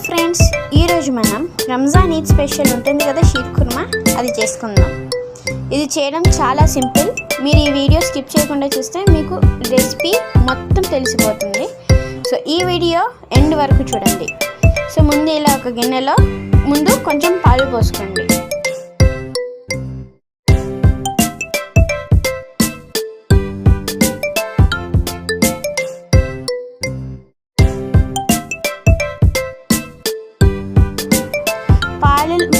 Friends, ఈరోజు మనం Ramzan Eid special ఉంటుంది కదా, షీర్ కుర్మా, అది చేసుకుందాం. ఇది చేయడం చాలా సింపుల్. మీరు ఈ వీడియో స్కిప్ చేయకుండా చూస్తే మీకు రెసిపీ మొత్తం తెలిసిపోతుంది. సో ఈ వీడియో ఎండ్ వరకు చూడండి. సో ముందు ఇలా ఒక గిన్నెలో ముందు కొంచెం పాలు పోసుకోండి.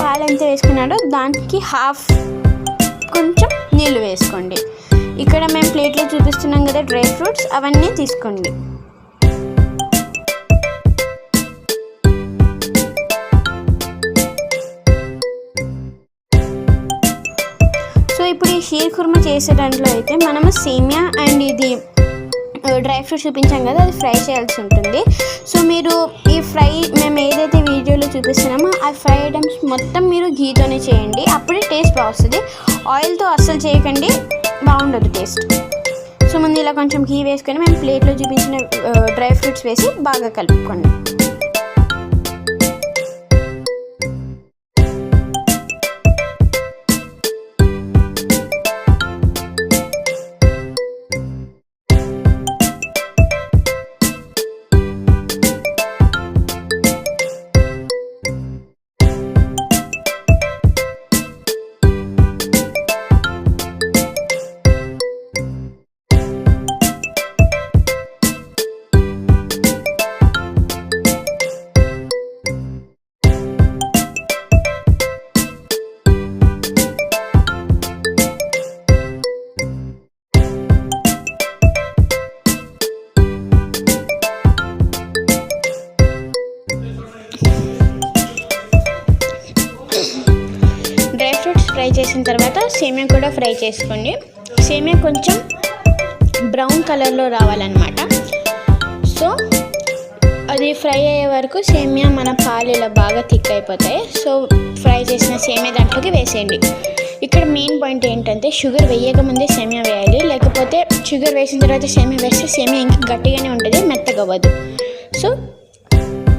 పాలు ఎంత వేసుకున్నాడో దానికి హాఫ్ కొంచెం నీళ్ళు వేసుకోండి. ఇక్కడ మేము ప్లేట్లో చూపిస్తున్నాం కదా డ్రై ఫ్రూట్స్, అవన్నీ తీసుకోండి. సో ఇప్పుడు ఈ షీర్ కుర్మా చేసే దాంట్లో అయితే మనము సేమియా అండ్ ఇది డ్రై ఫ్రూట్స్ చూపించాం కదా, అది ఫ్రై చేయాల్సి ఉంటుంది. సో మీరు ఈ ఫ్రై మేము ఏదైతే వీడియోలో చూపిస్తున్నామో ఆ ఫ్రై ఐటమ్స్ మొత్తం మీరు ఘీతోనే చేయండి, అప్పుడే టేస్ట్ బాగుంటుంది. ఆయిల్తో అస్సలు చేయకండి, బాగుండదు టేస్ట్. సో ముందు ఇలా కొంచెం ఘీ వేసుకొని మేము ప్లేట్లో చూపించిన డ్రై ఫ్రూట్స్ వేసి బాగా కలుపుకోండి. డ్రై ఫ్రూట్స్ ఫ్రై చేసిన తర్వాత సేమియా కూడా ఫ్రై చేసుకోండి. సేమియా కొంచెం బ్రౌన్ కలర్లో రావాలన్నమాట. సో అది ఫ్రై అయ్యే వరకు సేమియా మన పాలు ఇలా బాగా థిక్ అయిపోతాయి. సో ఫ్రై చేసిన సేమియా దాంట్లోకి వేసేయండి. ఇక్కడ మెయిన్ పాయింట్ ఏంటంటే షుగర్ వేయకముందే సేమియా వేయాలి, లేకపోతే షుగర్ వేసిన తర్వాత సేమియా వేస్తే సేమియా ఇంకా గట్టిగానే ఉంటుంది, మెత్తగా అవ్వదు. సో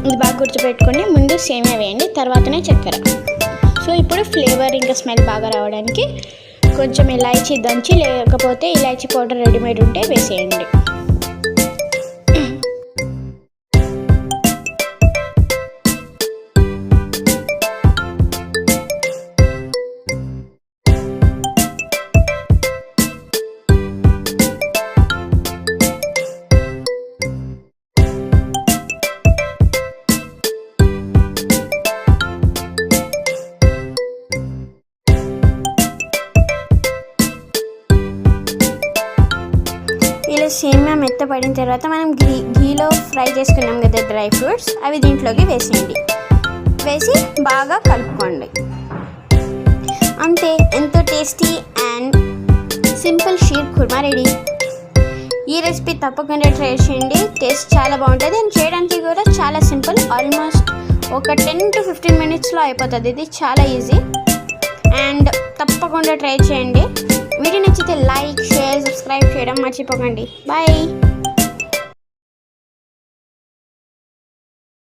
ఇది బాగా గుర్తుపెట్టుకోండి, ముందు సేమియా వేయండి, తర్వాతనే చక్కెర. సో ఇప్పుడు ఫ్లేవర్ ఇంకా స్మెల్ బాగా రావడానికి కొంచెం ఇలాచీ దంచి, లేకపోతే ఇలాచీ పౌడర్ రెడీమేడ్ ఉంటే వేసేయండి. ఇలా సేమియా మెత్తపడిన తర్వాత మనం ఘీలో ఫ్రై చేసుకున్నాం కదా డ్రై ఫ్రూట్స్, అవి దీంట్లోకి వేసేయండి. వేసి బాగా కలుపుకోండి. అంతే, ఎంతో tasty and simple sheer khurma ready. ఈ రెసిపీ తప్పకుండా ట్రై చేయండి, టేస్ట్ చాలా బాగుంటుంది. అండ్ చేయడానికి కూడా చాలా సింపుల్, ఆల్మోస్ట్ ఒక 10 to 15 minutesలో అయిపోతుంది. ఇది చాలా ఈజీ అండ్ తప్పకుండా ట్రై చేయండి. వీడియో నచ్చితే లైక్, షేర్, సబ్స్క్రైబ్ చేయడం మర్చిపోకండి. బాయ్.